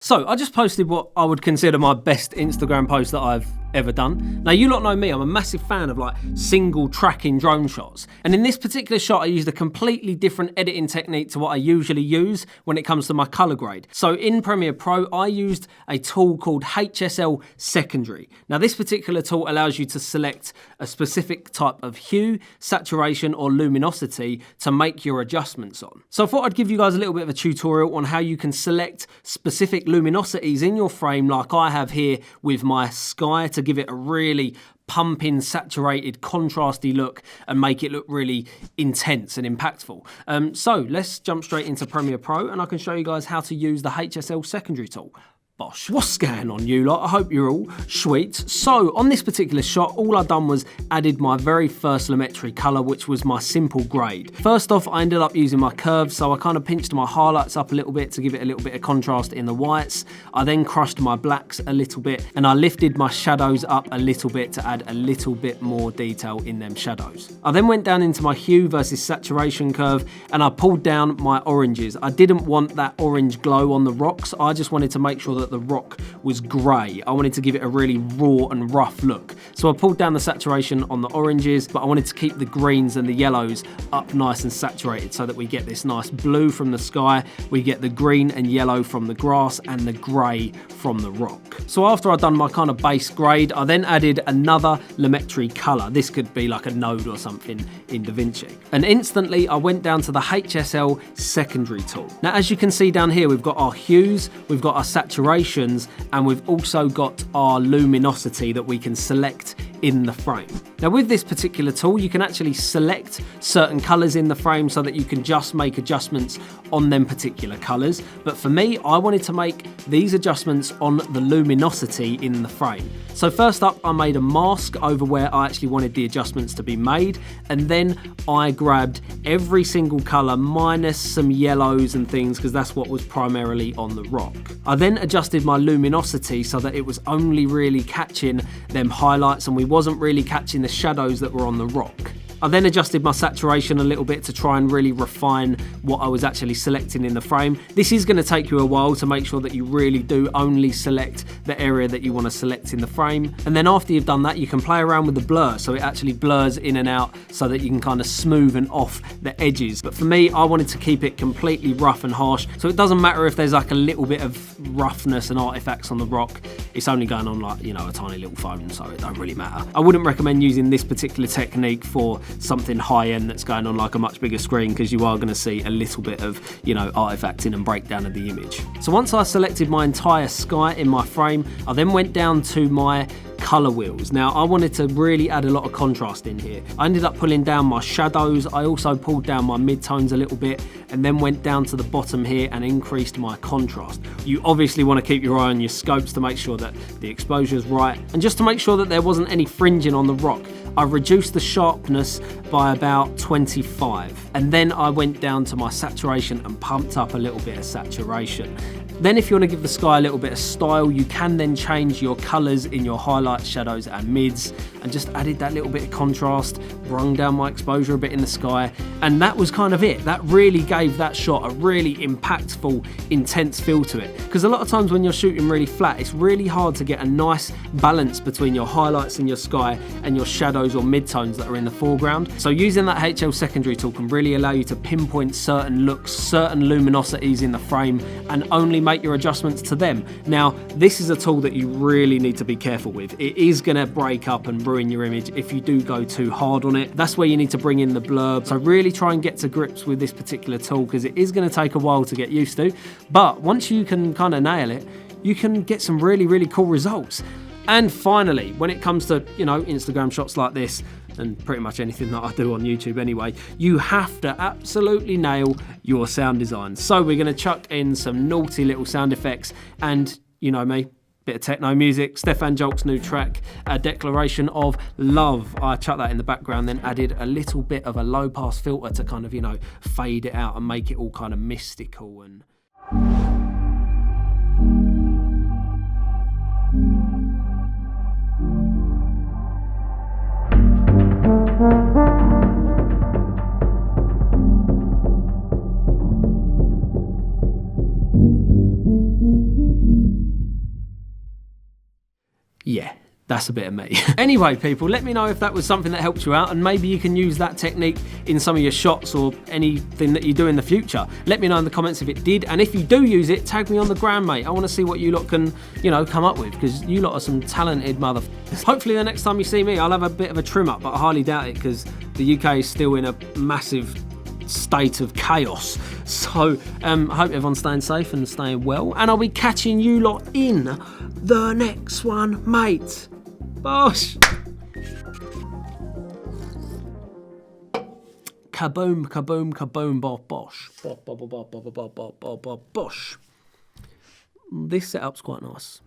So I just posted what I would consider my best Instagram post that I've ever done. Now, you lot know me, I'm a massive fan of like single tracking drone shots. And in this particular shot, I used a completely different editing technique to what I usually use when it comes to my color grade. So in Premiere Pro, I used a tool called HSL Secondary. Now, this particular tool allows you to select a specific type of hue, saturation, or luminosity to make your adjustments on. So I thought I'd give you guys a little bit of a tutorial on how you can select specific luminosities in your frame like I have here with my sky to give it a really pumping, saturated, contrasty look and make it look really intense and impactful. So let's jump straight into Premiere Pro and I can show you guys how to use the HSL Secondary tool. Bosh. What's going on, you lot? I hope you're all sweet. So on this particular shot, all I've done was added my very first Lumetri color, which was my simple grade. First off, I ended up using my curves, so I kind of pinched my highlights up a little bit to give it a little bit of contrast in the whites. I then crushed my blacks a little bit and I lifted my shadows up a little bit to add a little bit more detail in them shadows. I then went down into my hue versus saturation curve and I pulled down my oranges. I didn't want that orange glow on the rocks. I just wanted to make sure that the rock was grey. I wanted to give it a really raw and rough look. So I pulled down the saturation on the oranges, but I wanted to keep the greens and the yellows up nice and saturated so that we get this nice blue from the sky, we get the green and yellow from the grass, and the grey from the rock. So after I'd done my kind of base grade, I then added another Lumetri colour. This could be like a node or something in DaVinci. And instantly I went down to the HSL Secondary tool. Now, as you can see down here, we've got our hues, we've got our saturation, and we've also got our luminosity that we can select in the frame. Now, with this particular tool, you can actually select certain colors in the frame so that you can just make adjustments on them particular colors. But for me, I wanted to make these adjustments on the luminosity in the frame. So first up, I made a mask over where I actually wanted the adjustments to be made. And then I grabbed every single color minus some yellows and things because that's what was primarily on the rock. I then adjusted my luminosity so that it was only really catching them highlights and we wasn't really catching the shadows that were on the rock. I then adjusted my saturation a little bit to try and really refine what I was actually selecting in the frame. This is going to take you a while to make sure that you really do only select the area that you want to select in the frame. And then after you've done that, you can play around with the blur so it actually blurs in and out so that you can kind of smoothen off the edges. But for me, I wanted to keep it completely rough and harsh. So it doesn't matter if there's like a little bit of roughness and artifacts on the rock. It's only going on like, you know, a tiny little phone, so it don't really matter. I wouldn't recommend using this particular technique for something high-end that's going on like a much bigger screen because you are going to see a little bit of, you know, artifacting and breakdown of the image. So once I selected my entire sky in my frame, I then went down to my color wheels. Now, I wanted to really add a lot of contrast in here. I ended up pulling down my shadows. I also pulled down my midtones a little bit and then went down to the bottom here and increased my contrast. You obviously want to keep your eye on your scopes to make sure that the exposure is right and just to make sure that there wasn't any fringing on the rock. I reduced the sharpness by about 25 and then I went down to my saturation and pumped up a little bit of saturation. Then if you want to give the sky a little bit of style, you can then change your colours in your highlights, shadows and mids and just added that little bit of contrast, brung down my exposure a bit in the sky, and that was kind of it. That really gave that shot a really impactful, intense feel to it. Because a lot of times when you're shooting really flat, it's really hard to get a nice balance between your highlights in your sky and your shadows or midtones that are in the foreground. So using that HL Secondary tool can really allow you to pinpoint certain looks, certain luminosities in the frame and only make your adjustments to them. Now, this is a tool that you really need to be careful with. It is going to break up and ruin your image if you do go too hard on it. That's where you need to bring in the blur. So really try and get to grips with this particular tool because it is going to take a while to get used to. But once you can kind of nail it, you can get some really, really cool results. And finally, when it comes to, you know, Instagram shots like this, and pretty much anything that I do on YouTube anyway, you have to absolutely nail your sound design. So we're going to chuck in some naughty little sound effects and, you know me, bit of techno music, Stefan Jolk's new track, A Declaration of Love. I chucked that in the background, then added a little bit of a low pass filter to kind of, you know, fade it out and make it all kind of mystical and... Yeah, that's a bit of me. Anyway, people, let me know if that was something that helped you out, and maybe you can use that technique in some of your shots or anything that you do in the future. Let me know in the comments if it did, and if you do use it, tag me on the gram, mate. I want to see what you lot can, come up with, because you lot are some talented motherfuckers. Hopefully the next time you see me, I'll have a bit of a trim up, but I highly doubt it, because the UK is still in a massive state of chaos. So I hope everyone's staying safe and staying well, and I'll be catching you lot in the next one, mate. Bosh. Kaboom, kaboom, kaboom, bosh. Bosh. This setup's quite nice.